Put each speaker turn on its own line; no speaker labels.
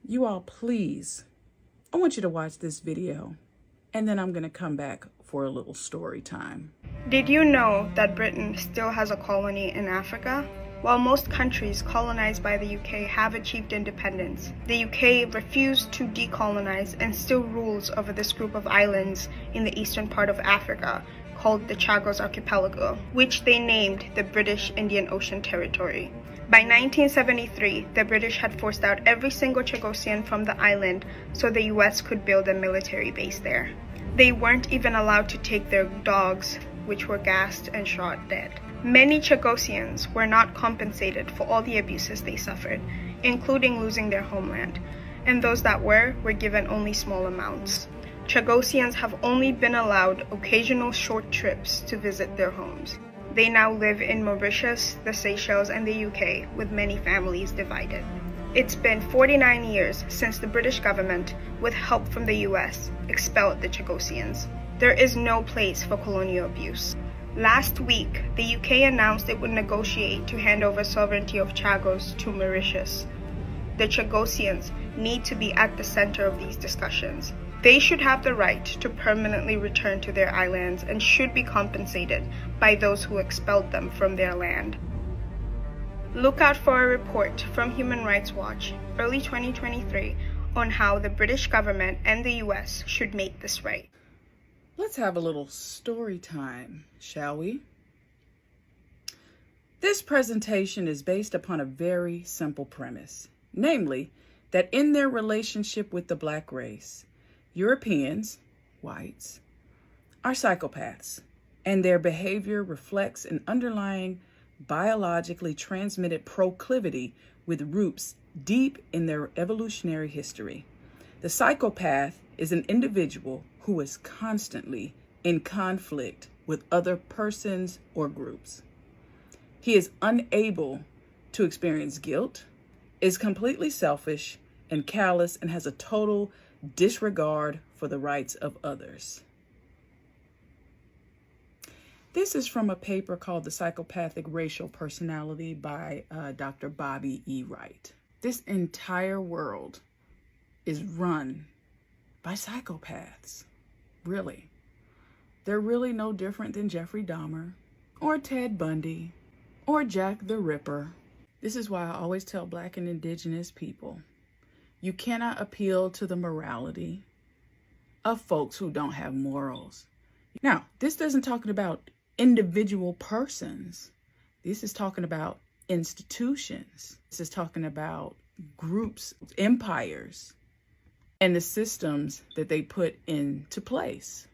You all, please, I want you to watch this video, and then I'm going to come back for a little story time.
Did you know that Britain still has a colony in Africa? While most countries colonized by the UK have achieved independence, the UK refused to decolonize and still rules over this group of islands in the eastern part of Africa called the Chagos Archipelago, which they named the British Indian Ocean Territory. By 1973, the British had forced out every single Chagosian from the island so the US could build a military base there. They weren't even allowed to take their dogs, which were gassed and shot dead. Many Chagosians were not compensated for all the abuses they suffered, including losing their homeland, and those that were given only small amounts. Chagosians have only been allowed occasional short trips to visit their homes. They now live in Mauritius, the Seychelles, and the UK, with many families divided. It's been 49 years since the British government, with help from the US, expelled the Chagosians. There is no place for colonial abuse. Last week, the UK announced it would negotiate to hand over sovereignty of Chagos to Mauritius. The Chagosians need to be at the center of these discussions. They should have the right to permanently return to their islands and should be compensated by those who expelled them from their land. Look out for a report from Human Rights Watch, early 2023, on how the British government and the US should make this right.
Let's have a little story time, shall we? This presentation is based upon a very simple premise, namely that in their relationship with the Black race, Europeans, whites, are psychopaths, and their behavior reflects an underlying biologically transmitted proclivity with roots deep in their evolutionary history. The psychopath is an individual who is constantly in conflict with other persons or groups. He is unable to experience guilt, is completely selfish and callous, and has a total disregard for the rights of others. This is from a paper called The Psychopathic Racial Personality by Dr. Bobby E. Wright. This entire world is run by psychopaths. Really. They're really no different than Jeffrey Dahmer or Ted Bundy or Jack the Ripper. This is why I always tell Black and Indigenous people, you cannot appeal to the morality of folks who don't have morals. Now, this doesn't talk about individual persons. This is talking about institutions. This is talking about groups, empires, and the systems that they put into place.